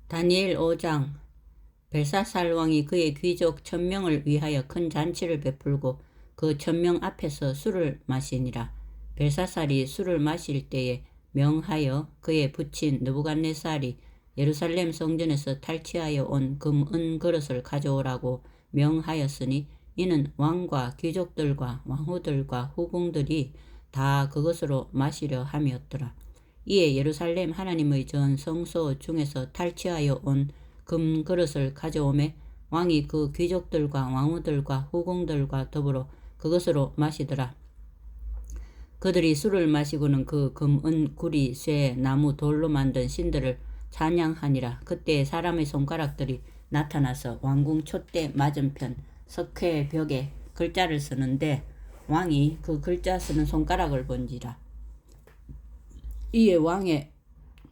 다니엘 5장. 벨사살 왕이 그의 귀족 1000명을 위하여 큰 잔치를 베풀고 그 1000명 앞에서 술을 마시니라. 벨사살이 술을 마실 때에 명하여 그의 부친 느부갓네살이 예루살렘 성전에서 탈취하여 온 금, 은 그릇을 가져오라고 명하였으니 이는 왕과 귀족들과 왕후들과 후궁들이 다 그것으로 마시려 함이었더라. 이에 예루살렘 하나님의 전 성소 중에서 탈취하여 온 금그릇을 가져오매 왕이 그 귀족들과 왕후들과 후궁들과 더불어 그것으로 마시더라. 그들이 술을 마시고는 그 금, 은, 구리, 쇠, 나무, 돌로 만든 신들을 찬양하니라. 그때 사람의 손가락들이 나타나서 왕궁 촛대 맞은편 석회 벽에 글자를 쓰는데 왕이 그 글자 쓰는 손가락을 본지라. 이에 왕의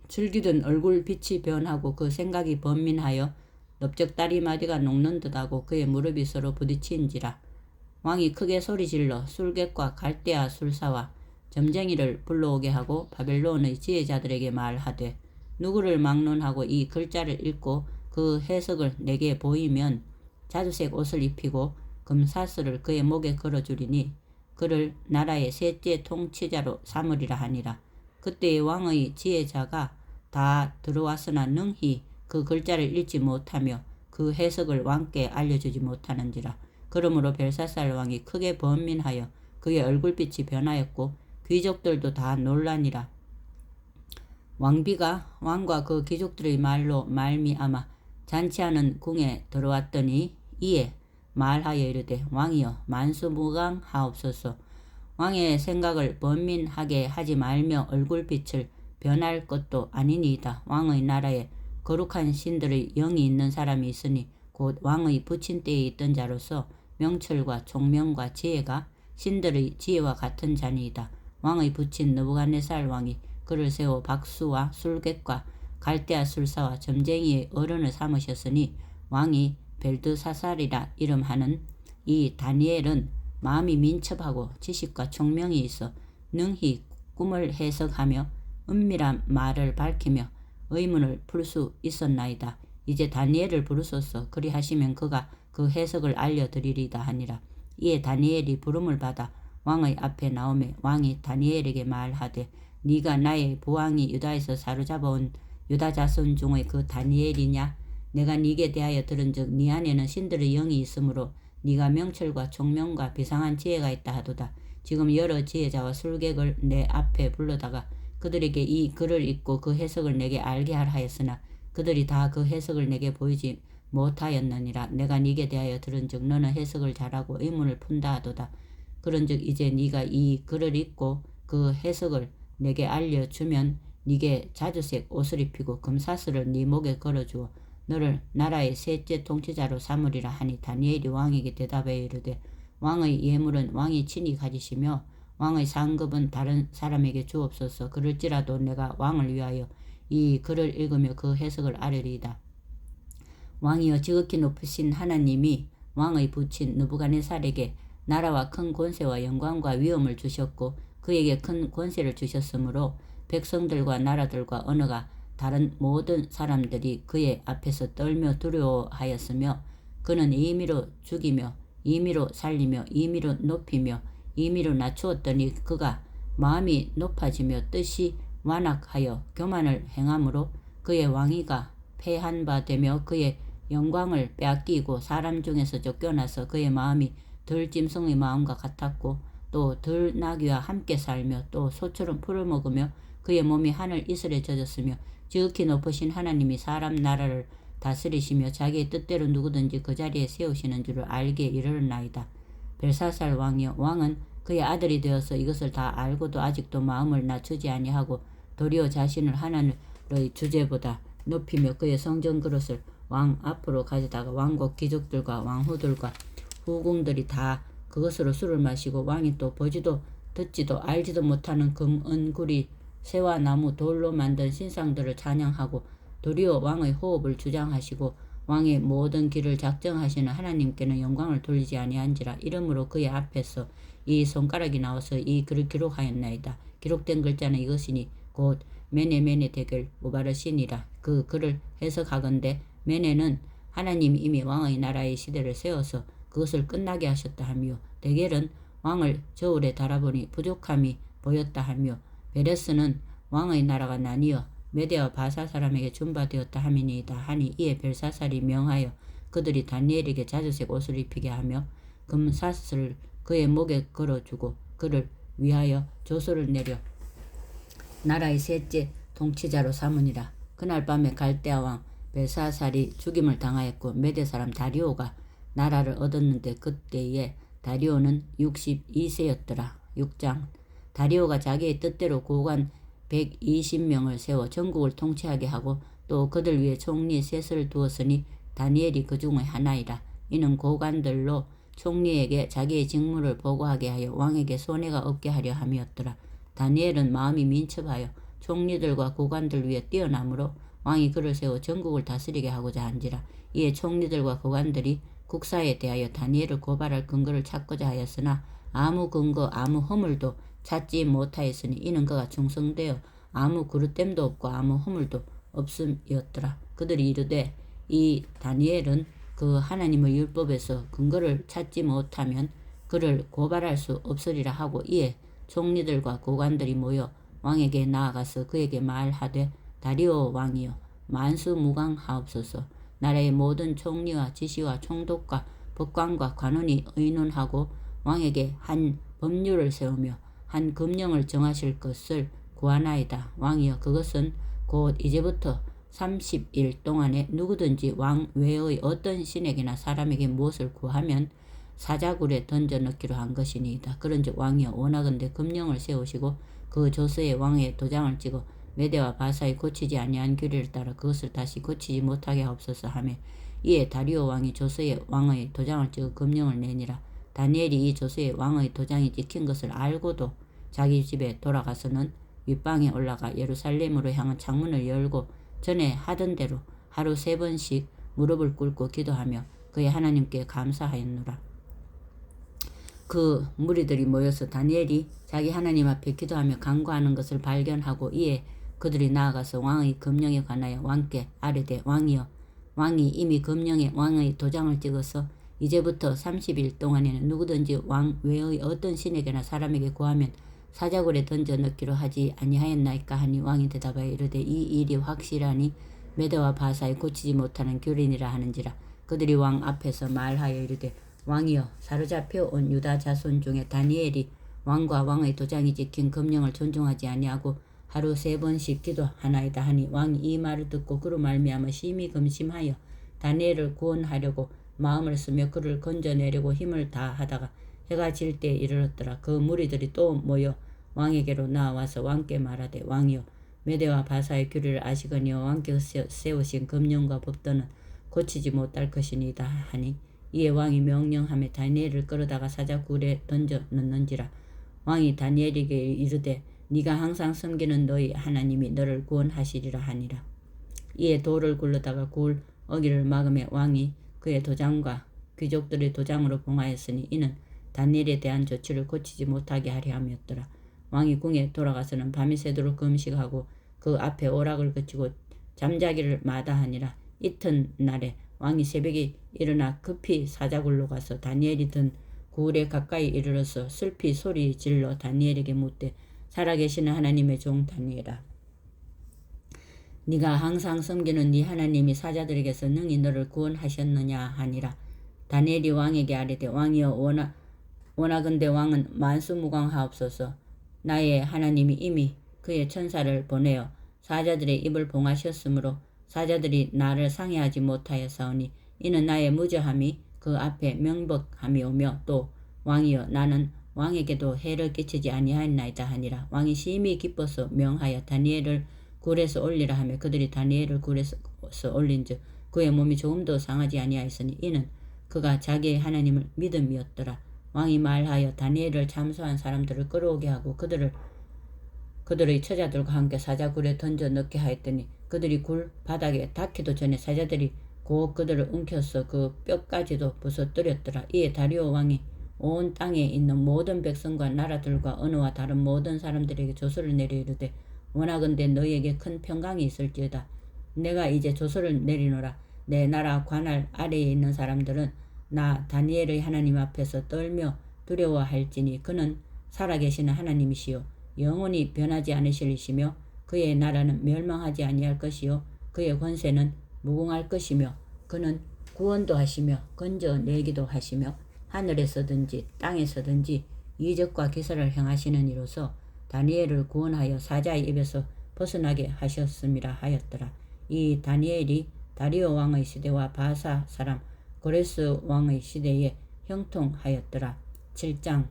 즐기던 얼굴 빛이 변하고 그 생각이 번민하여 넓적다리 마디가 녹는 듯하고 그의 무릎이 서로 부딪힌지라. 왕이 크게 소리질러 술객과 갈대아 술사와 점쟁이를 불러오게 하고 바벨론의 지혜자들에게 말하되 누구를 막론하고 이 글자를 읽고 그 해석을 내게 보이면 자주색 옷을 입히고 금사슬을 그의 목에 걸어주리니 그를 나라의 셋째 통치자로 삼으리라 하니라. 그때 왕의 지혜자가 다 들어왔으나 능히 그 글자를 읽지 못하며 그 해석을 왕께 알려주지 못하는지라. 그러므로 벨사살 왕이 크게 번민하여 그의 얼굴빛이 변하였고 귀족들도 다 놀라니라. 왕비가 왕과 그 귀족들의 말로 말미암아 잔치하는 궁에 들어왔더니 이에 말하여 이르되 왕이여 만수무강하옵소서. 왕의 생각을 번민하게 하지 말며 얼굴빛을 변할 것도 아니니이다. 왕의 나라에 거룩한 신들의 영이 있는 사람이 있으니 곧 왕의 부친 때에 있던 자로서 명철과 총명과 지혜가 신들의 지혜와 같은 자니이다. 왕의 부친 느부갓네살 왕이 그를 세워 박수와 술객과 갈대아 술사와 점쟁이의 어른을 삼으셨으니 왕이 벨드사살이라 이름하는 이 다니엘은 마음이 민첩하고 지식과 총명이 있어 능히 꿈을 해석하며 은밀한 말을 밝히며 의문을 풀 수 있었나이다. 이제 다니엘을 부르소서. 그리하시면 그가 그 해석을 알려드리리다 하니라. 이에 다니엘이 부름을 받아 왕의 앞에 나오매 왕이 다니엘에게 말하되 네가 나의 부왕이 유다에서 사로잡아온 유다 자손 중의 그 다니엘이냐? 내가 네게 대하여 들은즉 네 안에는 신들의 영이 있으므로 네가 명철과 총명과 비상한 지혜가 있다 하도다. 지금 여러 지혜자와 술객을 내 앞에 불러다가 그들에게 이 글을 읽고 그 해석을 내게 알게 하라 하였으나 그들이 다 그 해석을 내게 보이지 못하였느니라. 내가 네게 대하여 들은즉 너는 해석을 잘하고 의문을 푼다 하도다. 그런즉 이제 네가 이 글을 읽고 그 해석을 내게 알려주면 네게 자주색 옷을 입히고 금사슬을 네 목에 걸어주어 너를 나라의 셋째 통치자로 삼으리라 하니 다니엘이 왕에게 대답하여 이르되 왕의 예물은 왕이 친히 가지시며 왕의 상급은 다른 사람에게 주옵소서. 그럴지라도 내가 왕을 위하여 이 글을 읽으며 그 해석을 아뢰리이다. 왕이여 지극히 높으신 하나님이 왕의 부친 느부갓네살에게 나라와 큰 권세와 영광과 위엄을 주셨고 그에게 큰 권세를 주셨으므로 백성들과 나라들과 언어가 다른 모든 사람들이 그의 앞에서 떨며 두려워하였으며 그는 임의로 죽이며 임의로 살리며 임의로 높이며 임의로 낮추었더니 그가 마음이 높아지며 뜻이 완악하여 교만을 행함으로 그의 왕위가 패한 바 되며 그의 영광을 빼앗기고 사람 중에서 쫓겨나서 그의 마음이 들짐승의 마음과 같았고 또 들나귀와 함께 살며 또 소처럼 풀을 먹으며 그의 몸이 하늘 이슬에 젖었으며 지극히 높으신 하나님이 사람 나라를 다스리시며 자기의 뜻대로 누구든지 그 자리에 세우시는 줄을 알게 이르렀나이다. 벨사살 왕이여 왕은 그의 아들이 되어서 이것을 다 알고도 아직도 마음을 낮추지 아니하고 도리어 자신을 하나님의 주제보다 높이며 그의 성전 그릇을 왕 앞으로 가져다가 왕국 귀족들과 왕후들과 후궁들이 다 그것으로 술을 마시고 왕이 또 보지도 듣지도 알지도 못하는 금, 은, 구리, 새와 나무, 돌로 만든 신상들을 찬양하고 도리어 왕의 호흡을 주장하시고 왕의 모든 길을 작정하시는 하나님께는 영광을 돌리지 아니한지라. 이러므로 그의 앞에서 이 손가락이 나와서 이 글을 기록하였나이다. 기록된 글자는 이것이니 곧 메네 대결 우바르시니라. 그 글을 해석하건대 메네는 하나님이 이미 왕의 나라의 시대를 세워서 그것을 끝나게 하셨다 하며, 대겔은 왕을 저울에 달아보니 부족함이 보였다 하며, 베레스는 왕의 나라가 나뉘어 메대와 바사 사람에게 준바되었다 함이니이다 하니, 이에 벨사살이 명하여 그들이 다니엘에게 자주색 옷을 입히게 하며 금사슬을 그의 목에 걸어주고 그를 위하여 조서를 내려 나라의 셋째 통치자로 삼으니라. 그날 밤에 갈대아 왕 벨사살이 죽임을 당하였고 메대 사람 다리오가 나라를 얻었는데, 그때에 다리오는 62세였더라. 6장. 다리오가 자기의 뜻대로 고관 120명을 세워 전국을 통치하게 하고 또 그들 위에 총리 셋을 두었으니 다니엘이 그 중의 하나이라. 이는 고관들로 총리에게 자기의 직무를 보고하게 하여 왕에게 손해가 없게 하려 함이었더라. 다니엘은 마음이 민첩하여 총리들과 고관들 위에 뛰어나므로 왕이 그를 세워 전국을 다스리게 하고자 한지라. 이에 총리들과 고관들이 국사에 대하여 다니엘을 고발할 근거를 찾고자 하였으나 아무 근거 아무 허물도 찾지 못하였으니, 이는 그가 충성되어 아무 그릇됨도 없고 아무 허물도 없음이었더라. 그들이 이르되 이 다니엘은 그 하나님의 율법에서 근거를 찾지 못하면 그를 고발할 수 없으리라 하고, 이에 총리들과 고관들이 모여 왕에게 나아가서 그에게 말하되, 다리오 왕이여 만수무강하옵소서. 나라의 모든 총리와 지시와 총독과 법관과 관원이 의논하고 왕에게 한 법률을 세우며 한 금령을 정하실 것을 구하나이다. 왕이여 그것은 곧 이제부터 30일 동안에 누구든지 왕 외의 어떤 신에게나 사람에게 무엇을 구하면 사자굴에 던져 넣기로 한 것이니이다. 그런즉 왕이여 원하건대 금령을 세우시고 그 조서에 왕의 도장을 찍어 메대와 바사의 고치지 아니한 규례를 따라 그것을 다시 고치지 못하게 하옵소서 하며, 이에 다리오 왕이 조서에 왕의 도장을 찍어 금령을 내니라. 다니엘이 이 조서에 왕의 도장이 찍힌 것을 알고도 자기 집에 돌아가서는 윗방에 올라가 예루살렘으로 향한 창문을 열고 전에 하던 대로 하루 3번씩 무릎을 꿇고 기도하며 그의 하나님께 감사하였노라. 그 무리들이 모여서 다니엘이 자기 하나님 앞에 기도하며 간구하는 것을 발견하고, 이에 그들이 나아가서 왕의 금령에 관하여 왕께 아뢰되, 왕이여 왕이 이미 금령에 왕의 도장을 찍어서 이제부터 30일 동안에는 누구든지 왕 외의 어떤 신에게나 사람에게 구하면 사자굴에 던져 넣기로 하지 아니하였나이까 하니, 왕이 대답하여 이르되 이 일이 확실하니 메대와 바사에 고치지 못하는 규례니라 하는지라. 그들이 왕 앞에서 말하여 이르되, 왕이여 사로잡혀 온 유다 자손 중에 다니엘이 왕과 왕의 도장이 찍힌 금령을 존중하지 아니하고 하루 3번씩 기도하나이다 하니, 왕이 이 말을 듣고 그로 말미암아 심히 금심하여 다니엘을 구원하려고 마음을 쓰며 그를 건져내려고 힘을 다하다가 해가 질 때에 이르렀더라. 그 무리들이 또 모여 왕에게로 나와서 왕께 말하되, 왕이여 메대와 바사의 규례를 아시거니와 왕께서 세우신 금령과 법도는 고치지 못할 것이니이다 하니, 이에 왕이 명령하며 다니엘을 끌어다가 사자굴에 던져 넣는지라. 왕이 다니엘에게 이르되 네가 항상 섬기는 너희 하나님이 너를 구원하시리라 하니라. 이에 돌을 굴러다가 굴 어기를 막으며 왕이 그의 도장과 귀족들의 도장으로 봉하였으니, 이는 다니엘에 대한 조치를 고치지 못하게 하려 함이었더라. 왕이 궁에 돌아가서는 밤이 새도록 금식하고 그 앞에 오락을 그치고 잠자기를 마다하니라. 이튿날에 왕이 새벽에 일어나 급히 사자굴로 가서 다니엘이 든 굴에 가까이 이르러서 슬피 소리 질러 다니엘에게 묻되, 살아계시는 하나님의 종 다니엘아, 네가 항상 섬기는 네 하나님이 사자들에게서 능히 너를 구원하셨느냐 하니라. 다니엘이 왕에게 아뢰되, 왕이여 원하건대 왕은 만수무강하옵소서. 나의 하나님이 이미 그의 천사를 보내어 사자들의 입을 봉하셨으므로 사자들이 나를 상해하지 못하였사오니, 이는 나의 무죄함이 그 앞에 명백함이 오며, 또 왕이여 나는 왕에게도 해를 끼치지 아니하였나이다 하니라. 왕이 심히 기뻐서 명하여 다니엘을 굴에서 올리라 하며 그들이 다니엘을 굴에서 올린즉 그의 몸이 조금도 상하지 아니하였으니, 이는 그가 자기의 하나님을 믿음이었더라. 왕이 말하여 다니엘을 참소한 사람들을 끌어오게 하고 그들의 처자들과 함께 사자굴에 던져 넣게 하였더니, 그들이 굴 바닥에 닿기도 전에 사자들이 곧 그들을 움켜서 그 뼈까지도 부서뜨렸더라. 이에 다리오 왕이 온 땅에 있는 모든 백성과 나라들과 언어와 다른 모든 사람들에게 조서를 내려 이르되, 원하건대 너희에게 큰 평강이 있을지어다. 내가 이제 조서를 내리노라. 내 나라 관할 아래에 있는 사람들은 나 다니엘의 하나님 앞에서 떨며 두려워할지니 그는 살아계시는 하나님이시요 영원히 변하지 않으실이시며 그의 나라는 멸망하지 아니할 것이요 그의 권세는 무궁할 것이며 그는 구원도 하시며 건져내기도 하시며 하늘에서든지 땅에서든지 이적과 기사를 행하시는 이로서 다니엘을 구원하여 사자의 입에서 벗어나게 하셨음이라 하였더라. 이 다니엘이 다리오 왕의 시대와 바사 사람 고레스 왕의 시대에 형통하였더라. 7장.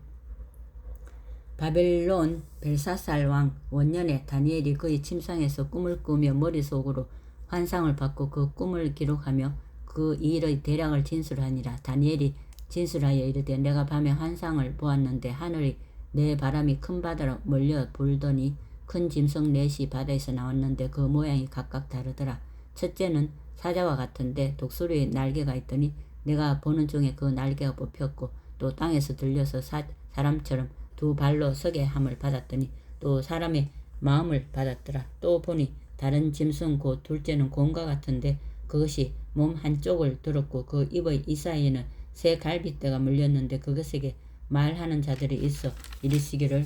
바벨론 벨사살 왕 원년에 다니엘이 그의 침상에서 꿈을 꾸며 머릿속으로 환상을 받고 그 꿈을 기록하며 그 일의 대략을 진술하니라. 다니엘이 진술하여 이르되 내가 밤에 환상을 보았는데 하늘이 내 바람이 큰 바다로 몰려 불더니 큰 짐승 넷이 바다에서 나왔는데 그 모양이 각각 다르더라. 첫째는 사자와 같은데 독수리의 날개가 있더니 내가 보는 중에 그 날개가 뽑혔고 또 땅에서 들려서 사람처럼 두 발로 서게 함을 받았더니 또 사람의 마음을 받았더라. 또 보니 다른 짐승 곧 둘째는 곰과 같은데 그것이 몸 한쪽을 들었고 그 입의 이사이에는 새 갈빗대가 물렸는데 그것에게 말하는 자들이 있어 이르시기를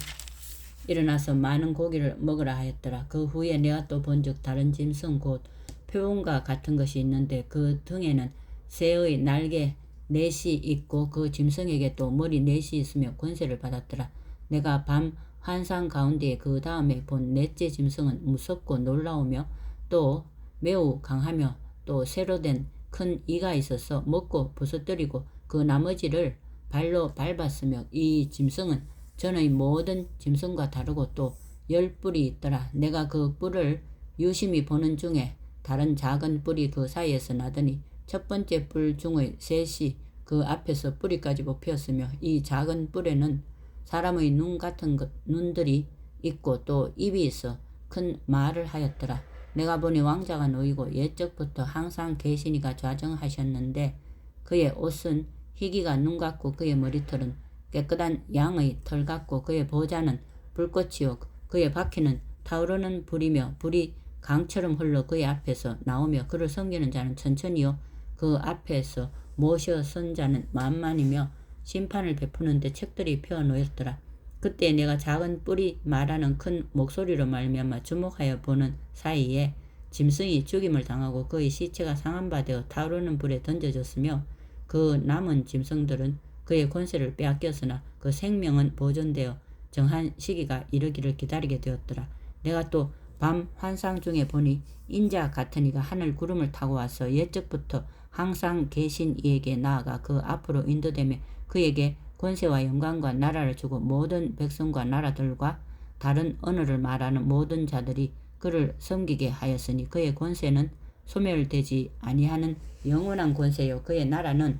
일어나서 많은 고기를 먹으라 하였더라. 그 후에 내가 또 본즉 다른 짐승 곧 표범과 같은 것이 있는데 그 등에는 새의 날개 넷이 있고 그 짐승에게 또 머리 넷이 있으며 권세를 받았더라. 내가 밤 환상 가운데 그 다음에 본 넷째 짐승은 무섭고 놀라우며 또 매우 강하며 또 새로 된 큰 이가 있어서 먹고 부서뜨리고 그 나머지를 발로 밟았으며 이 짐승은 전의 모든 짐승과 다르고 또 10뿔이 있더라. 내가 그 뿔을 유심히 보는 중에 다른 작은 뿔이 그 사이에서 나더니 첫 번째 뿔 중의 셋이 그 앞에서 뿌리까지 뽑혔으며 이 작은 뿔에는 사람의 눈 같은 눈들이 있고 또 입이 있어 큰 말을 하였더라. 내가 보니 왕자가 놓이고 옛적부터 항상 계시니가 좌정하셨는데 그의 옷은 희기가 눈 같고 그의 머리털은 깨끗한 양의 털 같고 그의 보좌는 불꽃이요 그의 바퀴는 타오르는 불이며 불이 강처럼 흘러 그의 앞에서 나오며 그를 섬기는 자는 천천히요 그 앞에서 모셔 선 자는 만만이며 심판을 베푸는데 책들이 펴 놓였더라. 그때 내가 작은 뿔이 말하는 큰 목소리로 말미암아 주목하여 보는 사이에 짐승이 죽임을 당하고 그의 시체가 상한 바 되어 타오르는 불에 던져졌으며 그 남은 짐승들은 그의 권세를 빼앗겼으나 그 생명은 보존되어 정한 시기가 이르기를 기다리게 되었더라. 내가 또 밤 환상 중에 보니 인자 같은 이가 하늘 구름을 타고 와서 옛적부터 항상 계신 이에게 나아가 그 앞으로 인도되며 그에게 권세와 영광과 나라를 주고 모든 백성과 나라들과 다른 언어를 말하는 모든 자들이 그를 섬기게 하였으니 그의 권세는 소멸되지 아니하는 영원한 권세요 그의 나라는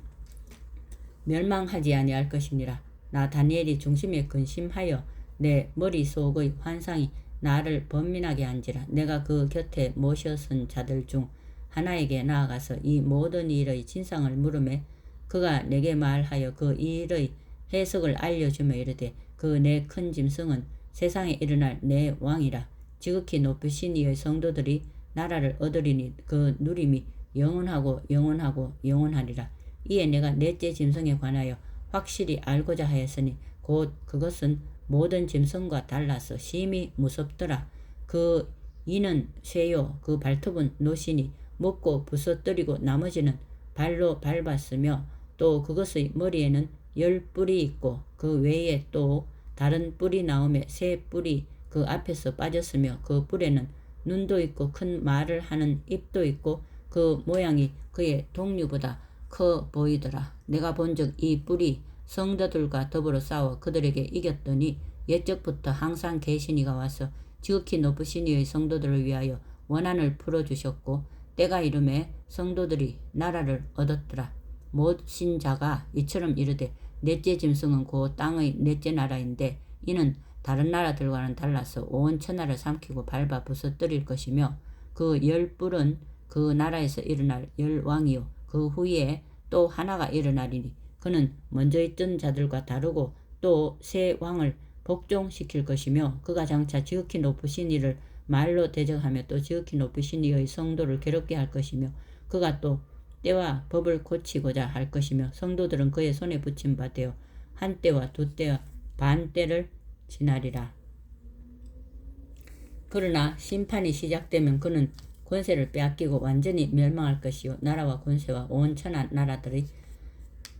멸망하지 아니할 것이니라. 나 다니엘이 중심에 근심하여 내 머릿속의 환상이 나를 번민하게 한지라. 내가 그 곁에 모셔선 자들 중 하나에게 나아가서 이 모든 일의 진상을 물으매 그가 내게 말하여 그 일의 해석을 알려주며 이르되 그 내 큰 짐승은 세상에 일어날 내 왕이라. 지극히 높으신 이의 성도들이 나라를 얻으리니 그 누림이 영원하고 영원하고 영원하리라. 이에 내가 넷째 짐승에 관하여 확실히 알고자 하였으니 곧 그것은 모든 짐승과 달라서 심히 무섭더라. 그 이는 쇠요 그 발톱은 노시니 먹고 부서뜨리고 나머지는 발로 밟았으며 또 그것의 머리에는 10뿔이 있고 그 외에 또 다른 뿔이 나오며 새 뿔이 그 앞에서 빠졌으며 그 뿔에는 눈도 있고 큰 말을 하는 입도 있고 그 모양이 그의 동류보다 커 보이더라. 내가 본즉 이 뿔이 성도들과 더불어 싸워 그들에게 이겼더니 옛적부터 항상 계신 이가 와서 지극히 높으신 이의 성도들을 위하여 원한을 풀어주셨고 때가 이름에 성도들이 나라를 얻었더라. 모신 자가 이처럼 이르되 넷째 짐승은 곧 땅의 넷째 나라인데 이는 다른 나라들과는 달라서 온 천하를 삼키고 밟아 부서뜨릴 것이며 그 10뿔은 그 나라에서 일어날 10왕이요 그 후에 또 하나가 일어나리니 그는 먼저 있던 자들과 다르고 또 새 왕을 복종시킬 것이며 그가 장차 지극히 높으신 이를 말로 대적하며 또 지극히 높으신 이의 성도를 괴롭게 할 것이며 그가 또 때와 법을 고치고자 할 것이며 성도들은 그의 손에 붙임 바 되어 한 때와 두 때와 반 때를 지나리라. 그러나 심판이 시작되면 그는 권세를 빼앗기고 완전히 멸망할 것이요 나라와 권세와 온 천하 나라들의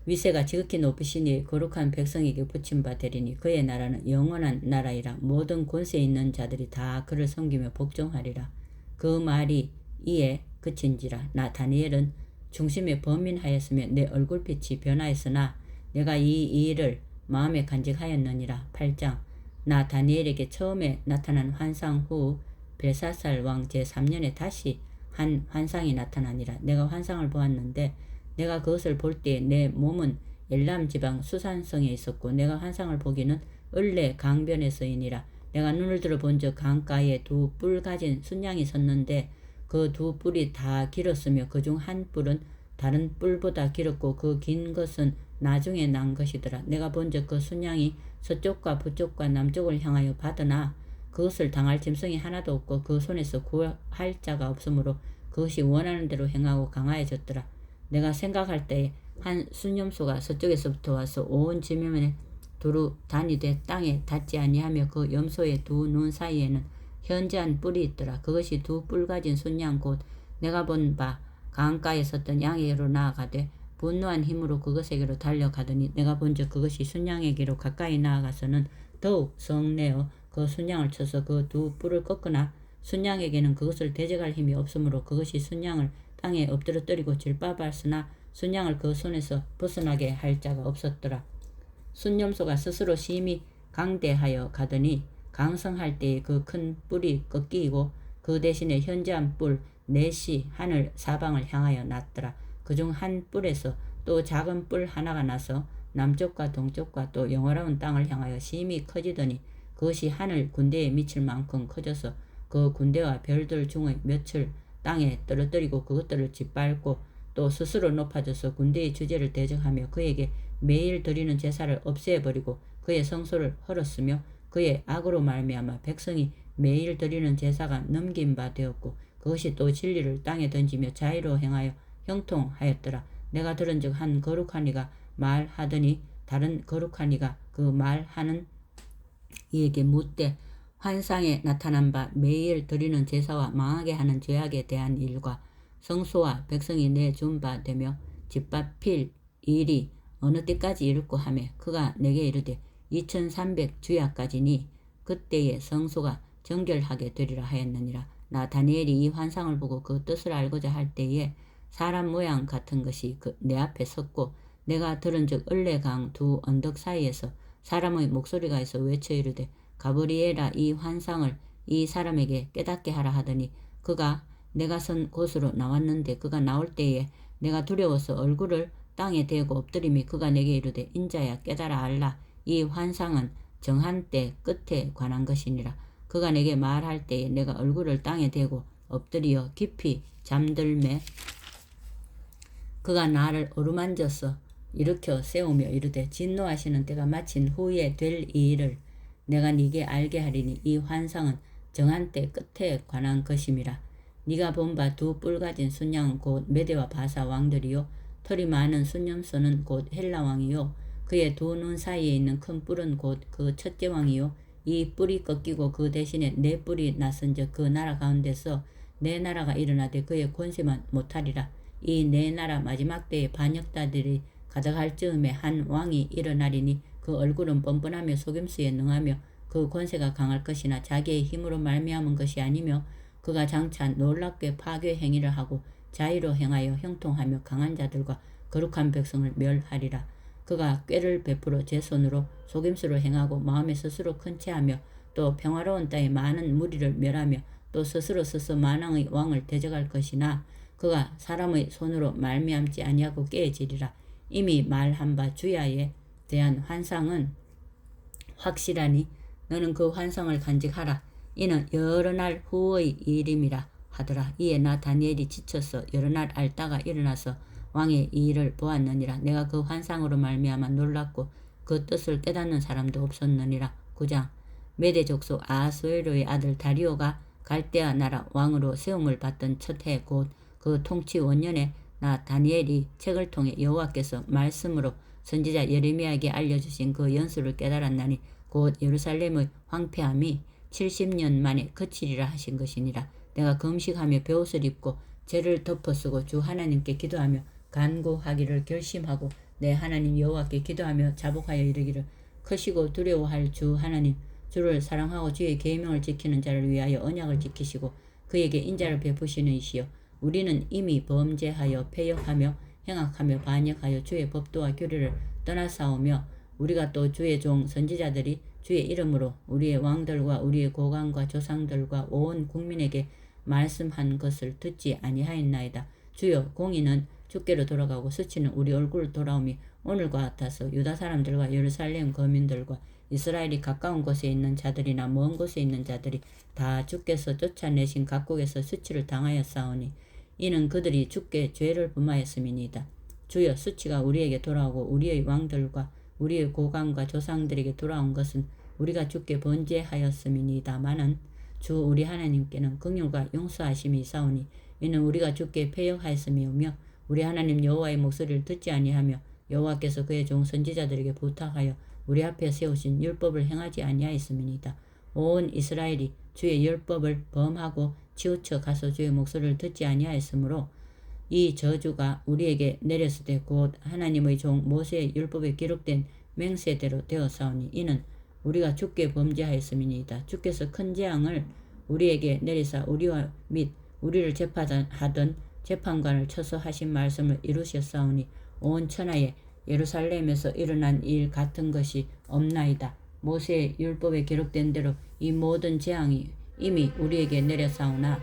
위세가 지극히 높으신 이의 거룩한 백성에게 붙임 바 되리니 그의 나라는 영원한 나라이라. 모든 권세 있는 자들이 다 그를 섬기며 복종하리라. 그 말이 이에 그친지라. 나 다니엘은 중심에 범인하였으며 내 얼굴빛이 변하였으나 내가 이 일을 마음에 간직하였느니라. 8장. 나 다니엘에게 처음에 나타난 환상 후 벨사살 왕 제3년에 다시 한 환상이 나타나니라. 내가 환상을 보았는데 내가 그것을 볼 때에 내 몸은 엘람 지방 수산성에 있었고 내가 환상을 보기는 을레 강변에서이니라. 내가 눈을 들어 본즉 강가에 두 뿔 가진 순양이 섰는데 그 두 뿔이 다 길었으며 그중 한 뿔은 다른 뿔보다 길었고 그 긴 것은 나중에 난 것이더라. 내가 본즉 그 순양이 서쪽과 북쪽과 남쪽을 향하여 받으나 그것을 당할 짐승이 하나도 없고 그 손에서 구할 자가 없으므로 그것이 원하는 대로 행하고 강하여졌더라. 내가 생각할 때에 한 순염소가 서쪽에서부터 와서 온 지면에 두루 다니되 땅에 닿지 아니하며 그 염소의 두 눈 사이에는 현저한 뿔이 있더라. 그것이 두 뿔 가진 순양 곧 내가 본 바 강가에 섰던 양에게로 나아가되 분노한 힘으로 그것에게로 달려가더니 내가 본즉 그것이 순양에게로 가까이 나아가서는 더욱 성내어 그 순양을 쳐서 그 두 뿔을 꺾으나 순양에게는 그것을 대적할 힘이 없으므로 그것이 순양을 땅에 엎드러뜨리고 질바봤으나 순양을 그 손에서 벗어나게 할 자가 없었더라. 순염소가 스스로 심히 강대하여 가더니 강성할 때에 그 큰 뿔이 꺾이고 그 대신에 현저한 뿔 넷이 하늘 사방을 향하여 났더라. 그중 한 뿔에서 또 작은 뿔 하나가 나서 남쪽과 동쪽과 또 영화로운 땅을 향하여 심히 커지더니 그것이 하늘 군대에 미칠 만큼 커져서 그 군대와 별들 중의 몇을 땅에 떨어뜨리고 그것들을 짓밟고 또 스스로 높아져서 군대의 주제를 대적하며 그에게 매일 드리는 제사를 없애버리고 그의 성소를 헐었으며 그의 악으로 말미암아 백성이 매일 드리는 제사가 넘긴 바 되었고 그것이 또 진리를 땅에 던지며 자의로 행하여 형통하였더라. 내가 들은즉 한 거룩한 이가 말하더니 다른 거룩한 이가 그 말하는 이에게 묻되 환상에 나타난 바 매일 드리는 제사와 망하게 하는 죄악에 대한 일과 성소와 백성이 내준 바 되며 짓밟힐 일이 어느 때까지 이룰고 하며 그가 내게 이르되 2300 주야까지니 그때에 성소가 정결하게 되리라 하였느니라. 나 다니엘이 이 환상을 보고 그 뜻을 알고자 할 때에 사람 모양 같은 것이 내 앞에 섰고 내가 들은즉 을레강 두 언덕 사이에서 사람의 목소리가 있어 외쳐 이르되 가브리엘아 이 환상을 이 사람에게 깨닫게 하라 하더니 그가 내가 선 곳으로 나왔는데 그가 나올 때에 내가 두려워서 얼굴을 땅에 대고 엎드리며 그가 내게 이르되 인자야 깨달아 알라 이 환상은 정한 때 끝에 관한 것이니라. 그가 내게 말할 때에 내가 얼굴을 땅에 대고 엎드리어 깊이 잠들매 그가 나를 어루만져서 일으켜 세우며 이르되 진노하시는 때가 마친 후에 될 일을 내가 네게 알게 하리니 이 환상은 정한 때 끝에 관한 것임이라. 네가 본 바 두 뿔 가진 순양은 곧 메대와 바사 왕들이요 털이 많은 순염소는 곧 헬라 왕이요 그의 두 눈 사이에 있는 큰 뿔은 곧 그 첫째 왕이요 이 뿔이 꺾이고 그 대신에 네 뿔이 났은즉 그 나라 가운데서 네 나라가 일어나되 그의 권세만 못하리라. 이 네 나라 마지막 때에 반역자들이 가득할 즈음에 한 왕이 일어나리니 그 얼굴은 뻔뻔하며 속임수에 능하며 그 권세가 강할 것이나 자기의 힘으로 말미암은 것이 아니며 그가 장차 놀랍게 파괴 행위를 하고 자의로 행하여 형통하며 강한 자들과 거룩한 백성을 멸하리라. 그가 꾀를 베풀어 제 손으로 속임수로 행하고 마음에 스스로 큰 채하며 또 평화로운 땅에 많은 무리를 멸하며 또 스스로 만왕의 왕을 대적할 것이나 그가 사람의 손으로 말미암지 아니하고 깨어지리라. 이미 말한 바 주야에 대한 환상은 확실하니 너는 그 환상을 간직하라. 이는 여러 날 후의 일임이라 하더라. 이에 나 다니엘이 지쳐서 여러 날 앓다가 일어나서 왕의 이 일을 보았느니라. 내가 그 환상으로 말미암아 놀랐고 그 뜻을 깨닫는 사람도 없었느니라. 9장. 메대 족속 아하수에로의 아들 다리오가 갈대아 나라 왕으로 세움을 받던 첫 해 곧 그 통치 원년에 나 다니엘이 책을 통해 여호와께서 말씀으로 선지자 예레미야에게 알려주신 그 연수를 깨달았나니 곧 예루살렘의 황폐함이 70년 만에 그치리라 하신 것이니라. 내가 금식하며 베옷을 입고 죄를 덮어쓰고 주 하나님께 기도하며 간구하기를 결심하고 내 하나님 여호와께 기도하며 자복하여 이르기를 크시고 두려워할 주 하나님 주를 사랑하고 주의 계명을 지키는 자를 위하여 언약을 지키시고 그에게 인자를 베푸시는 이시여 우리는 이미 범죄하여 패역하며 행악하며 반역하여 주의 법도와 규례를 떠나사오며 우리가 또 주의 종 선지자들이 주의 이름으로 우리의 왕들과 우리의 고관과 조상들과 온 국민에게 말씀한 것을 듣지 아니하였나이다. 주여 공의는 주께로 돌아가고 수치는 우리 얼굴 돌아옴이 오늘과 같아서 유다 사람들과 예루살렘 거민들과 이스라엘이 가까운 곳에 있는 자들이나 먼 곳에 있는 자들이 다 주께서 쫓아내신 각국에서 수치를 당하였사오니 이는 그들이 주께 죄를 범하였음이니이다. 주여 수치가 우리에게 돌아오고 우리의 왕들과 우리의 고관과 조상들에게 돌아온 것은 우리가 주께 번제하였음이니이다마는 주 우리 하나님께는 긍휼과 용서하심이 있사오니 이는 우리가 주께 패역하였음이오며 우리 하나님 여호와의 목소리를 듣지 아니하며 여호와께서 그의 종 선지자들에게 부탁하여 우리 앞에 세우신 율법을 행하지 아니하였음이니이다. 온 이스라엘이 주의 율법을 범하고 치우쳐 가서 주의 목소리를 듣지 아니하였으므로 이 저주가 우리에게 내렸으되 곧 하나님의 종 모세의 율법에 기록된 맹세대로 되었사오니 이는 우리가 주께 범죄하였음이니이다. 주께서 큰 재앙을 우리에게 내리사 우리와 및 우리를 재판하던 재판관을 쳐서 하신 말씀을 이루셨사오니 온 천하에 예루살렘에서 일어난 일 같은 것이 없나이다. 모세의 율법에 기록된 대로 이 모든 재앙이 이미 우리에게 내려사오나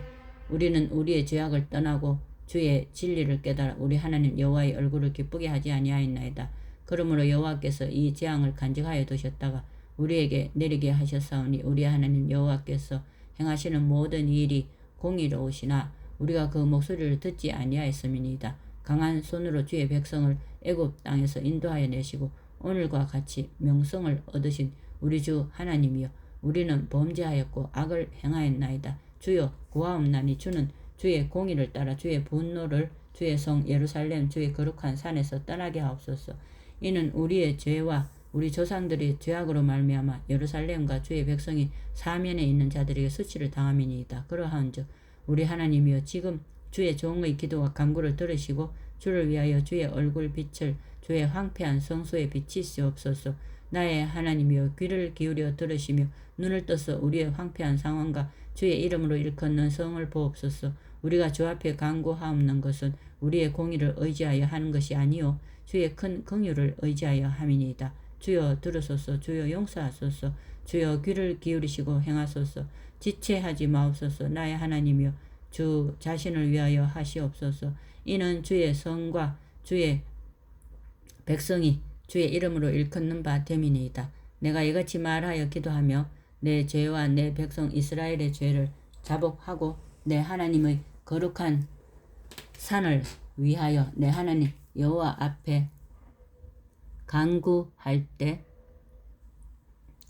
우리는 우리의 죄악을 떠나고 주의 진리를 깨달아 우리 하나님 여호와의 얼굴을 기쁘게 하지 아니하였나이다. 그러므로 여호와께서 이 재앙을 간직하여 두셨다가 우리에게 내리게 하셨사오니 우리 하나님 여호와께서 행하시는 모든 일이 공의로우시나 우리가 그 목소리를 듣지 아니하였음이니이다. 강한 손으로 주의 백성을 애굽 땅에서 인도하여 내시고 오늘과 같이 명성을 얻으신 우리 주 하나님이여 우리는 범죄하였고 악을 행하였나이다. 주여 구하옵나니 주는 주의 공의를 따라 주의 분노를 주의 성 예루살렘 주의 거룩한 산에서 떠나게 하옵소서. 이는 우리의 죄와 우리 조상들의 죄악으로 말미암아 예루살렘과 주의 백성이 사면에 있는 자들에게 수치를 당함이니이다. 그러한즉 우리 하나님이여 지금 주의 종의 기도와 간구를 들으시고 주를 위하여 주의 얼굴 빛을 주의 황폐한 성소에 비치시옵소서. 나의 하나님이여 귀를 기울여 들으시며 눈을 떠서 우리의 황폐한 상황과 주의 이름으로 일컫는 성을 보옵소서. 우리가 주 앞에 간구하옵는 것은 우리의 공의를 의지하여 하는 것이 아니요 주의 큰 긍휼을 의지하여 함이니이다. 주여 들으소서. 주여 용서하소서. 주여 귀를 기울이시고 행하소서. 지체하지 마옵소서. 나의 하나님이여 주 자신을 위하여 하시옵소서. 이는 주의 성과 주의 백성이 주의 이름으로 일컫는 바 됨이니이다. 내가 이같이 말하여 기도하며 내 죄와 내 백성 이스라엘의 죄를 자복하고 내 하나님의 거룩한 산을 위하여 내 하나님 여호와 앞에 간구할 때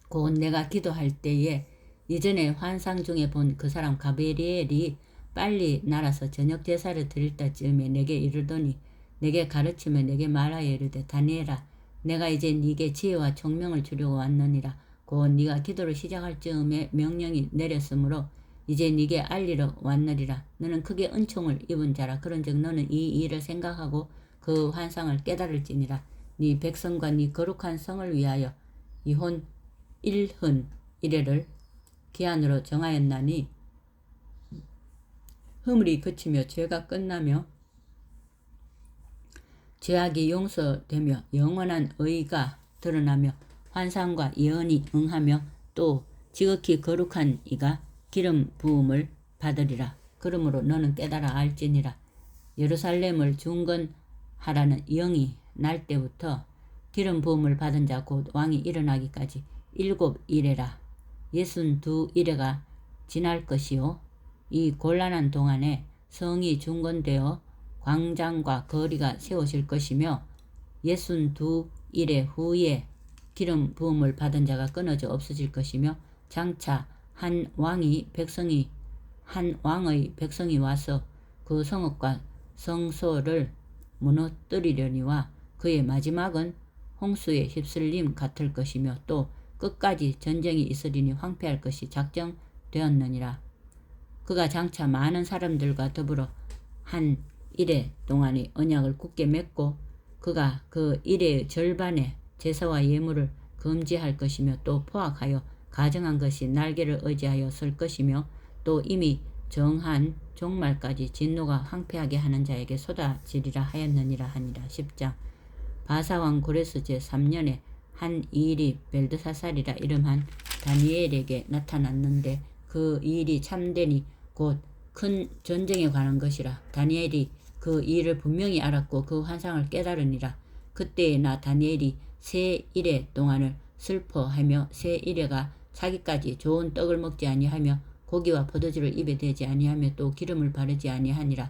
곧 내가 기도할 때에 이전에 환상 중에 본 그 사람 가브리엘이 빨리 날아서 저녁 제사를 드릴 때쯤에 내게 이르더니 내게 가르치며 내게 말하여 이르되 다니엘아 내가 이제 네게 지혜와 총명을 주려고 왔느니라. 곧 네가 기도를 시작할 즈음에 명령이 내렸으므로 이제 네게 알리러 왔느니라. 너는 크게 은총을 입은 자라. 그런즉 너는 이 일을 생각하고 그 환상을 깨달을지니라. 네 백성과 네 거룩한 성을 위하여 이혼 1흔 이래를 기한으로 정하였나니 허물이 그치며 죄가 끝나며 죄악이 용서되며 영원한 의가 드러나며 환상과 예언이 응하며 또 지극히 거룩한 이가 기름 부음을 받으리라. 그러므로 너는 깨달아 알지니라. 예루살렘을 중건하라는 영이 날 때부터 기름 부음을 받은 자 곧 왕이 일어나기까지 7일에라. 62일에가 지날 것이요. 이 곤란한 동안에 성이 중건되어 광장과 거리가 세워질 것이며 62일의 후에 기름 부음을 받은 자가 끊어져 없어질 것이며 장차 한 왕이 백성이 한 왕의 백성이 와서 그 성읍과 성소를 무너뜨리려니와 그의 마지막은 홍수에 휩쓸림 같을 것이며 또 끝까지 전쟁이 있으리니 황폐할 것이 작정되었느니라. 그가 장차 많은 사람들과 더불어 한 일해 동안의 언약을 굳게 맺고 그가 그 일해의 절반의 제사와 예물을 금지할 것이며 또 포악하여 가정한 것이 날개를 의지하여 설 것이며 또 이미 정한 종말까지 진노가 황폐하게 하는 자에게 쏟아지리라 하였느니라 하니라. 10장. 바사왕 고레스 제3년에 한 이일이 벨드사살이라 이름한 다니엘에게 나타났는데 그 일이 참되니 곧 큰 전쟁에 관한 것이라. 다니엘이 그 일을 분명히 알았고 그 환상을 깨달으니라. 그때에 나 다니엘이 세 일해 동안을 슬퍼하며 세 일해가 차기까지 좋은 떡을 먹지 아니하며 고기와 포도주를 입에 대지 아니하며 또 기름을 바르지 아니하니라.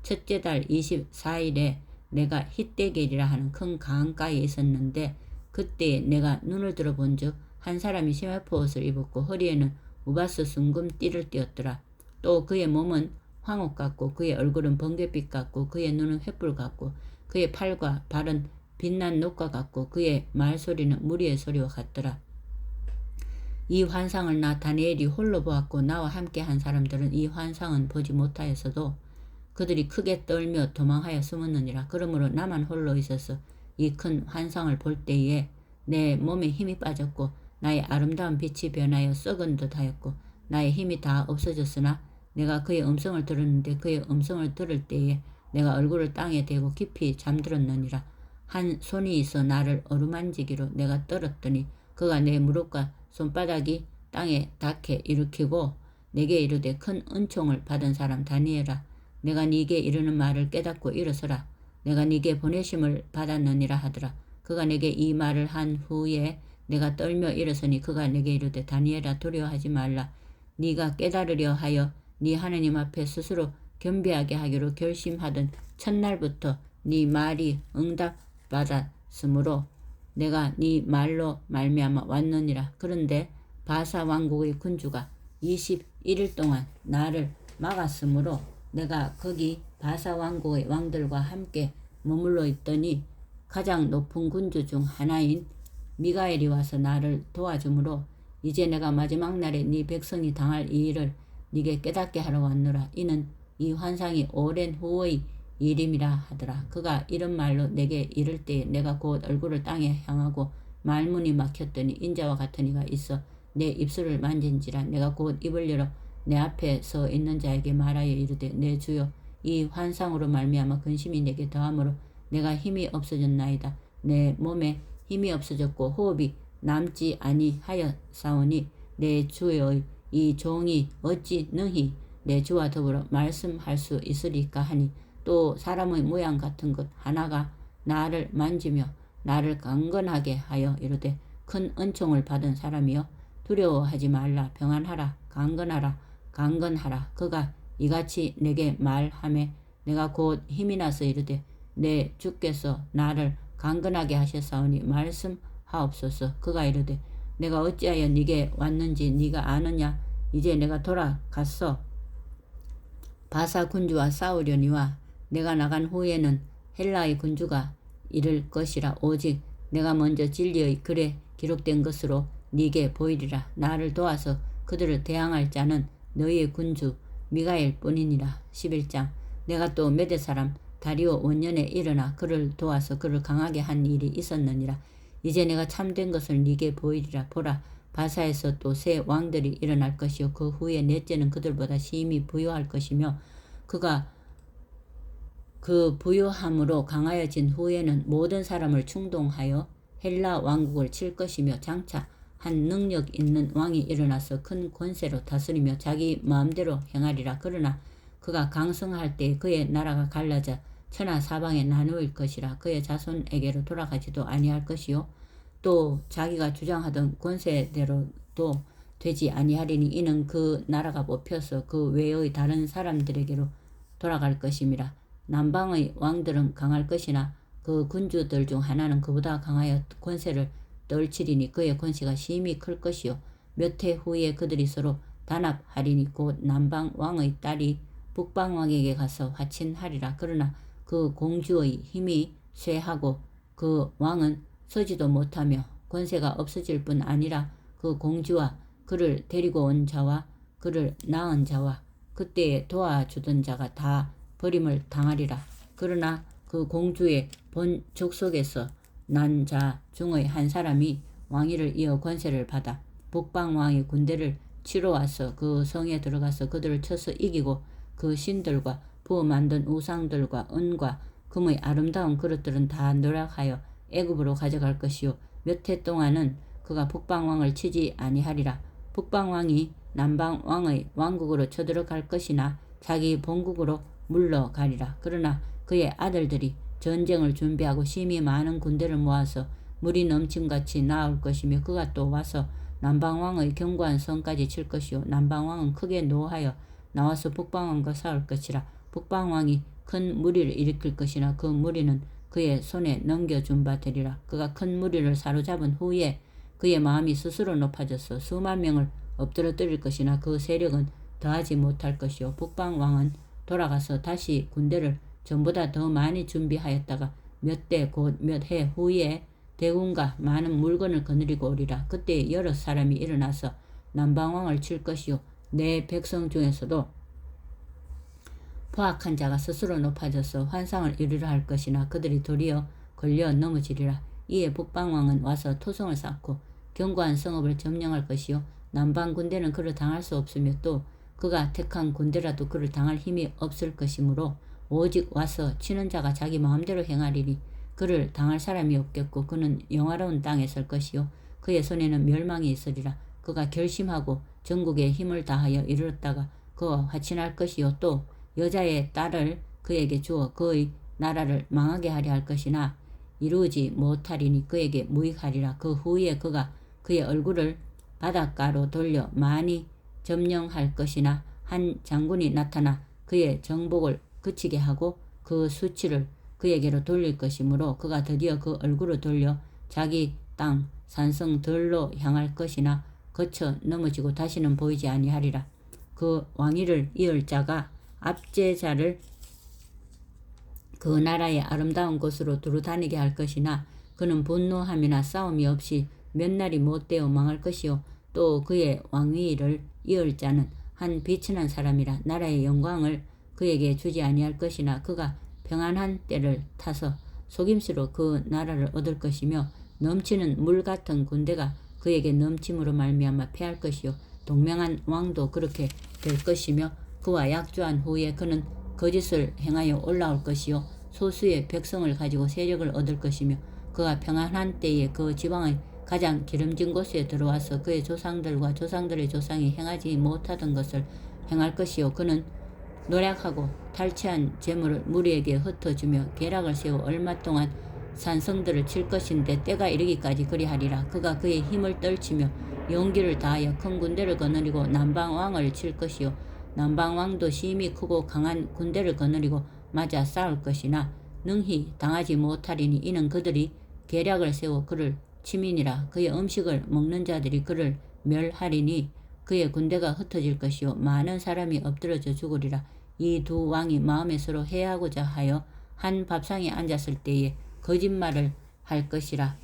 첫째 달 24일에 내가 히데겔이라 하는 큰 강가에 있었는데 그때에 내가 눈을 들어본 즉 한 사람이 시메포 옷을 입었고 허리에는 우바스 순금 띠를 띠었더라. 또 그의 몸은 황옥 같고 그의 얼굴은 번갯빛 같고 그의 눈은 횃불 같고 그의 팔과 발은 빛난 녹과 같고 그의 말소리는 무리의 소리와 같더라. 이 환상을 나 다니엘이 홀로 보았고 나와 함께 한 사람들은 이 환상은 보지 못하였어도 그들이 크게 떨며 도망하여 숨었느니라. 그러므로 나만 홀로 있어서 이 큰 환상을 볼 때에 내 몸에 힘이 빠졌고 나의 아름다운 빛이 변하여 썩은 듯 하였고 나의 힘이 다 없어졌으나 내가 그의 음성을 들었는데 그의 음성을 들을 때에 내가 얼굴을 땅에 대고 깊이 잠들었느니라. 한 손이 있어 나를 어루만지기로 내가 떨었더니 그가 내 무릎과 손바닥이 땅에 닿게 일으키고 내게 이르되 큰 은총을 받은 사람 다니엘아 내가 네게 이르는 말을 깨닫고 일어서라. 내가 네게 보내심을 받았느니라 하더라. 그가 내게 이 말을 한 후에 내가 떨며 일어서니 그가 내게 이르되 다니엘아 두려워하지 말라. 네가 깨달으려 하여 네 하느님 앞에 스스로 겸비하게 하기로 결심하던 첫날부터 네 말이 응답받았으므로 내가 네 말로 말미암아 왔느니라. 그런데 바사 왕국의 군주가 21일 동안 나를 막았으므로 내가 거기 바사 왕국의 왕들과 함께 머물러 있더니 가장 높은 군주 중 하나인 미가엘이 와서 나를 도와주므로 이제 내가 마지막 날에 네 백성이 당할 이 일을 네게 깨닫게 하러 왔노라. 이는 이 환상이 오랜 후의 일임이라 하더라. 그가 이런 말로 내게 이를 때에 내가 곧 얼굴을 땅에 향하고 말문이 막혔더니 인자와 같은 이가 있어 내 입술을 만진지라. 내가 곧 입을 열어 내 앞에 서 있는 자에게 말하여 이르되 내 주여 이 환상으로 말미암아 근심이 내게 더하므로 내가 힘이 없어졌나이다. 내 몸에 힘이 없어졌고 호흡이 남지 아니하였사오니 내 주의 이 종이 어찌 능히 내 주와 더불어 말씀할 수 있으리까 하니 또 사람의 모양 같은 것 하나가 나를 만지며 나를 강건하게 하여 이르되 큰 은총을 받은 사람이여 두려워하지 말라. 평안하라. 강건하라. 강건하라. 그가 이같이 내게 말하매 내가 곧 힘이 나서 이르되 내 주께서 나를 강건하게 하셨사오니 말씀하옵소서. 그가 이르되 내가 어찌하여 네게 왔는지 네가 아느냐. 이제 내가 돌아갔어 바사 군주와 싸우려니와 내가 나간 후에는 헬라의 군주가 이를 것이라. 오직 내가 먼저 진리의 글에 기록된 것으로 네게 보이리라. 나를 도와서 그들을 대항할 자는 너희의 군주 미가엘 뿐이니라. 11장. 내가 또 메대 사람 다리오 원년에 일어나 그를 도와서 그를 강하게 한 일이 있었느니라. 이제 내가 참된 것을 네게 보이리라. 보라 바사에서 또 새 왕들이 일어날 것이요 그 후에 넷째는 그들보다 심히 부유할 것이며 그가 그 부유함으로 강하여진 후에는 모든 사람을 충동하여 헬라 왕국을 칠 것이며 장차 한 능력 있는 왕이 일어나서 큰 권세로 다스리며 자기 마음대로 행하리라. 그러나 그가 강성할 때 그의 나라가 갈라져 천하 사방에 나누일 것이라. 그의 자손에게로 돌아가지도 아니할 것이요 또 자기가 주장하던 권세대로도 되지 아니하리니 이는 그 나라가 뽑혀서 그 외의 다른 사람들에게로 돌아갈 것임이라. 남방의 왕들은 강할 것이나 그 군주들 중 하나는 그보다 강하여 권세를 떨치리니 그의 권세가 심히 클 것이요 몇 해 후에 그들이 서로 단합하리니 곧 남방 왕의 딸이 북방 왕에게 가서 화친하리라. 그러나 그 공주의 힘이 쇠하고 그 왕은 서지도 못하며 권세가 없어질 뿐 아니라 그 공주와 그를 데리고 온 자와 그를 낳은 자와 그때에 도와주던 자가 다 버림을 당하리라. 그러나 그 공주의 본 족속에서 난 자 중의 한 사람이 왕위를 이어 권세를 받아 북방 왕의 군대를 치러 와서 그 성에 들어가서 그들을 쳐서 이기고 그 신들과 부어 만든 우상들과 은과 금의 아름다운 그릇들은 다 노력하여 애굽으로 가져갈 것이요 몇 해 동안은 그가 북방 왕을 치지 아니하리라. 북방 왕이 남방 왕의 왕국으로 쳐들어갈 것이나 자기 본국으로 물러가리라. 그러나 그의 아들들이 전쟁을 준비하고 심히 많은 군대를 모아서 물이 넘침같이 나올 것이며 그가 또 와서 남방왕의 견고한 성까지 칠 것이요 남방왕은 크게 노하여 나와서 북방왕과 싸울 것이라. 북방왕이 큰 무리를 일으킬 것이나 그 무리는 그의 손에 넘겨준 바 되리라. 그가 큰 무리를 사로잡은 후에 그의 마음이 스스로 높아져서 수만 명을 엎드러뜨릴 것이나 그 세력은 더하지 못할 것이요 북방왕은 돌아가서 다시 군대를 전보다 더 많이 준비하였다가 몇 대 곧 몇 해 후에 대군과 많은 물건을 거느리고 오리라. 그때 여러 사람이 일어나서 남방왕을 칠 것이요 내 백성 중에서도 포악한 자가 스스로 높아져서 환상을 이루려 할 것이나 그들이 도리어 걸려 넘어지리라. 이에 북방왕은 와서 토성을 쌓고 견고한 성읍을 점령할 것이요 남방 군대는 그를 당할 수 없으며 또 그가 택한 군대라도 그를 당할 힘이 없을 것이므로 오직 와서 치는 자가 자기 마음대로 행하리니 그를 당할 사람이 없겠고 그는 영화로운 땅에 설 것이요 그의 손에는 멸망이 있으리라. 그가 결심하고 전국에 힘을 다하여 이르렀다가 그와 화친할 것이요 또 여자의 딸을 그에게 주어 그의 나라를 망하게 하려 할 것이나 이루지 못하리니 그에게 무익하리라. 그 후에 그가 그의 얼굴을 바닷가로 돌려 많이 점령할 것이나 한 장군이 나타나 그의 정복을 그치게 하고 그 수치를 그에게로 돌릴 것이므로 그가 드디어 그 얼굴을 돌려 자기 땅 산성들로 향할 것이나 거쳐 넘어지고 다시는 보이지 아니하리라. 그 왕위를 이을 자가 압제자를 그 나라의 아름다운 곳으로 두루 다니게 할 것이나 그는 분노함이나 싸움이 없이 몇 날이 못되어 망할 것이요 또 그의 왕위를 이을 자는 한 비천한 사람이라. 나라의 영광을 그에게 주지 아니할 것이나 그가 평안한 때를 타서 속임수로 그 나라를 얻을 것이며 넘치는 물 같은 군대가 그에게 넘침으로 말미암아 패할 것이요 동명한 왕도 그렇게 될 것이며 그와 약조한 후에 그는 거짓을 행하여 올라올 것이요 소수의 백성을 가지고 세력을 얻을 것이며 그가 평안한 때에 그 지방의 가장 기름진 곳에 들어와서 그의 조상들과 조상들의 조상이 행하지 못하던 것을 행할 것이요 그는 노력하고 탈취한 재물을 무리에게 흩어주며 계략을 세워 얼마 동안 산성들을 칠 것인데 때가 이르기까지 그리하리라. 그가 그의 힘을 떨치며 용기를 다하여 큰 군대를 거느리고 남방왕을 칠 것이요 남방왕도 심히 크고 강한 군대를 거느리고 맞아 싸울 것이나 능히 당하지 못하리니 이는 그들이 계략을 세워 그를 치민이라. 그의 음식을 먹는 자들이 그를 멸하리니 그의 군대가 흩어질 것이요 많은 사람이 엎드러져 죽으리라. 이 두 왕이 마음에 서로 해하고자 하여 한 밥상에 앉았을 때에 거짓말을 할 것이라.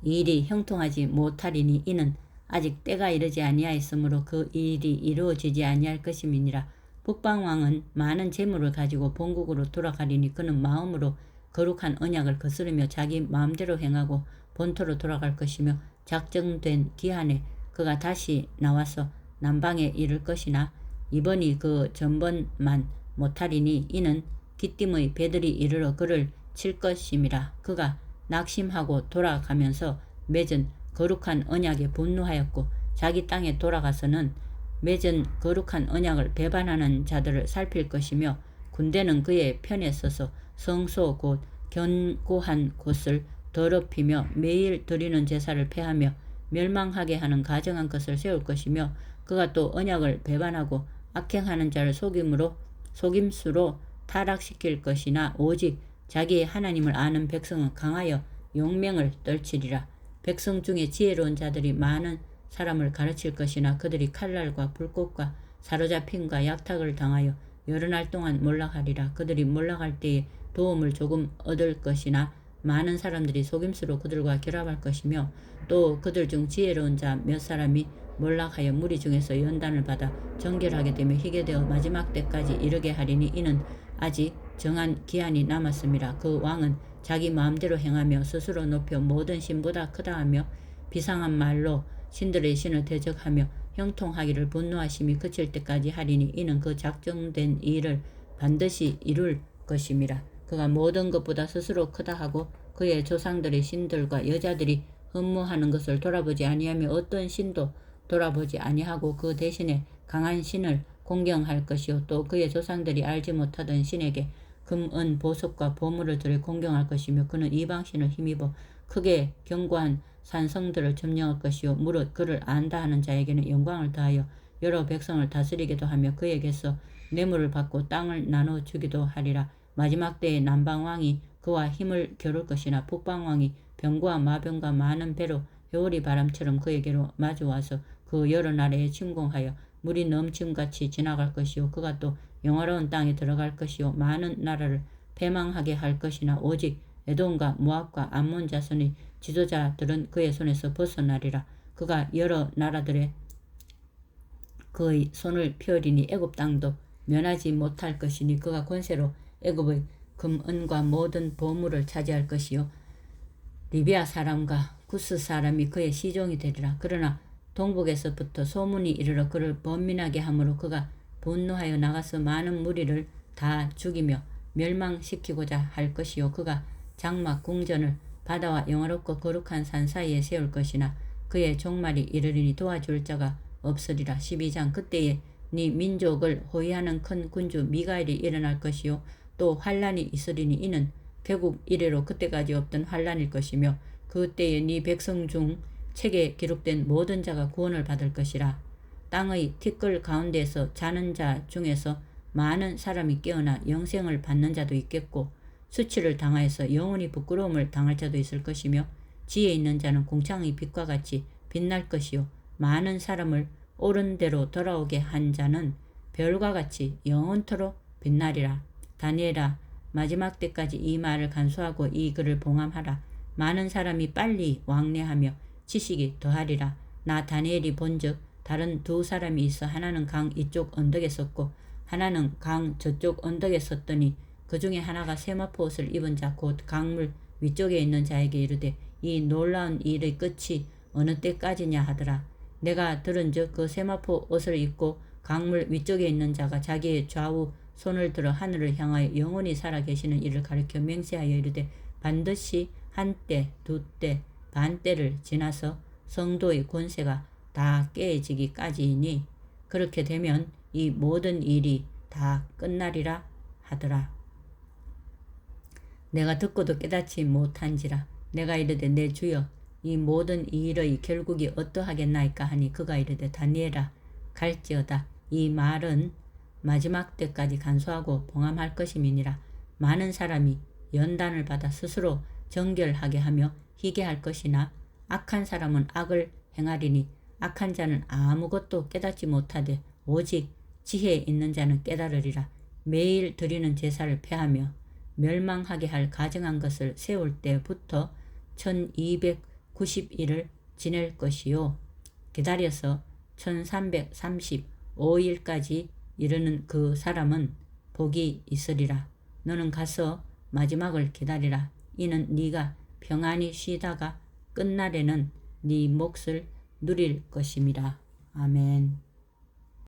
이 일이 형통하지 못하리니 이는 아직 때가 이르지 아니하였으므로 그 일이 이루어지지 아니할 것임이니라. 북방왕은 많은 재물을 가지고 본국으로 돌아가리니 그는 마음으로 거룩한 언약을 거스르며 자기 마음대로 행하고 본토로 돌아갈 것이며 작정된 기한에 그가 다시 나와서 남방에 이를 것이나 이번이 그 전번만 못하리니 이는 기띔의 배들이 이르러 그를 칠 것임이라. 그가 낙심하고 돌아가면서 맺은 거룩한 언약에 분노하였고 자기 땅에 돌아가서는 맺은 거룩한 언약을 배반하는 자들을 살필 것이며 군대는 그의 편에 서서 성소 곧 견고한 곳을 더럽히며 매일 드리는 제사를 폐하며 멸망하게 하는 가정한 것을 세울 것이며 그가 또 언약을 배반하고 악행하는 자를 속임수로 타락시킬 것이나 오직 자기의 하나님을 아는 백성은 강하여 용맹을 떨치리라. 백성 중에 지혜로운 자들이 많은 사람을 가르칠 것이나 그들이 칼날과 불꽃과 사로잡힘과 약탈을 당하여 여러 날 동안 몰락하리라. 그들이 몰락할 때에 도움을 조금 얻을 것이나 많은 사람들이 속임수로 그들과 결합할 것이며 또 그들 중 지혜로운 자 몇 사람이 몰락하여 무리 중에서 연단을 받아 정결하게 되며 희게 되어 마지막 때까지 이르게 하리니 이는 아직 정한 기한이 남았음이라. 그 왕은 자기 마음대로 행하며 스스로 높여 모든 신보다 크다 하며 비상한 말로 신들의 신을 대적하며 형통하기를 분노하심이 그칠 때까지 하리니 이는 그 작정된 일을 반드시 이룰 것임이라. 그가 모든 것보다 스스로 크다 하고 그의 조상들의 신들과 여자들이 흠모하는 것을 돌아보지 아니하며 어떤 신도 돌아보지 아니하고 그 대신에 강한 신을 공경할 것이요 또 그의 조상들이 알지 못하던 신에게 금, 은, 보석과 보물을 들여 공경할 것이며 그는 이방신을 힘입어 크게 견고한 산성들을 점령할 것이요 무릇 그를 안다 하는 자에게는 영광을 더하여 여러 백성을 다스리기도 하며 그에게서 뇌물을 받고 땅을 나눠 주기도 하리라. 마지막 때에 남방왕이 그와 힘을 겨룰 것이나 북방왕이 병과 마병과 많은 배로 회오리 바람처럼 그에게로 마주와서 그 여러 나라에 침공하여 물이 넘침같이 지나갈 것이요 그가 또 영화로운 땅에 들어갈 것이요 많은 나라를 패망하게 할 것이나 오직 에돔과 모압과 암몬 자손의 지도자들은 그의 손에서 벗어나리라. 그가 여러 나라들의 그의 손을 펴리니 애굽 땅도 면하지 못할 것이니 그가 권세로 애굽의 금, 은과 모든 보물을 차지할 것이요 리비아 사람과 구스 사람이 그의 시종이 되리라. 그러나 동북에서부터 소문이 이르러 그를 번민하게 하므로 그가 분노하여 나가서 많은 무리를 다 죽이며 멸망시키고자 할 것이요 그가 장막 궁전을 바다와 영화롭고 거룩한 산 사이에 세울 것이나 그의 종말이 이르리니 도와줄 자가 없으리라. 12장 그때에 네 민족을 호위하는 큰 군주 미가엘이 일어날 것이요 또 환란이 있으리니 이는 개국 이래로 그때까지 없던 환란일 것이며 그때에 네 백성 중 책에 기록된 모든 자가 구원을 받을 것이라. 땅의 티끌 가운데서 자는 자 중에서 많은 사람이 깨어나 영생을 받는 자도 있겠고 수치를 당하여서 영원히 부끄러움을 당할 자도 있을 것이며 지혜 있는 자는 궁창의 빛과 같이 빛날 것이요 많은 사람을 옳은 대로 돌아오게 한 자는 별과 같이 영원토록 빛나리라. 다니엘아 마지막 때까지 이 말을 간수하고 이 글을 봉함하라. 많은 사람이 빨리 왕래하며 지식이 더하리라. 나 다니엘이 본즉 다른 두 사람이 있어 하나는 강 이쪽 언덕에 섰고 하나는 강 저쪽 언덕에 섰더니 그 중에 하나가 세마포 옷을 입은 자 곧 강물 위쪽에 있는 자에게 이르되 이 놀라운 일의 끝이 어느 때까지냐 하더라. 내가 들은즉 그 세마포 옷을 입고 강물 위쪽에 있는 자가 자기의 좌우 손을 들어 하늘을 향하여 영원히 살아계시는 이를 가리켜 맹세하여 이르되 반드시 한때 두때 반때를 지나서 성도의 권세가 다 깨지기까지이니 그렇게 되면 이 모든 일이 다 끝나리라 하더라. 내가 듣고도 깨닫지 못한지라. 내가 이르되 내 주여 이 모든 일의 결국이 어떠하겠나이까 하니 그가 이르되 다니엘아 갈지어다. 이 말은 마지막 때까지 간수하고 봉함할 것임이니라. 많은 사람이 연단을 받아 스스로 정결하게 하며 희게 할 것이나 악한 사람은 악을 행하리니 악한 자는 아무것도 깨닫지 못하되 오직 지혜 있는 자는 깨달으리라. 매일 드리는 제사를 폐하며 멸망하게 할 가증한 것을 세울 때부터 1290일을 지낼 것이요 기다려서 1335일까지 이르는 그 사람은 복이 있으리라. 너는 가서 마지막을 기다리라. 이는 네가 평안히 쉬다가 끝날에는 네 몫을 누릴 것임이라. 아멘.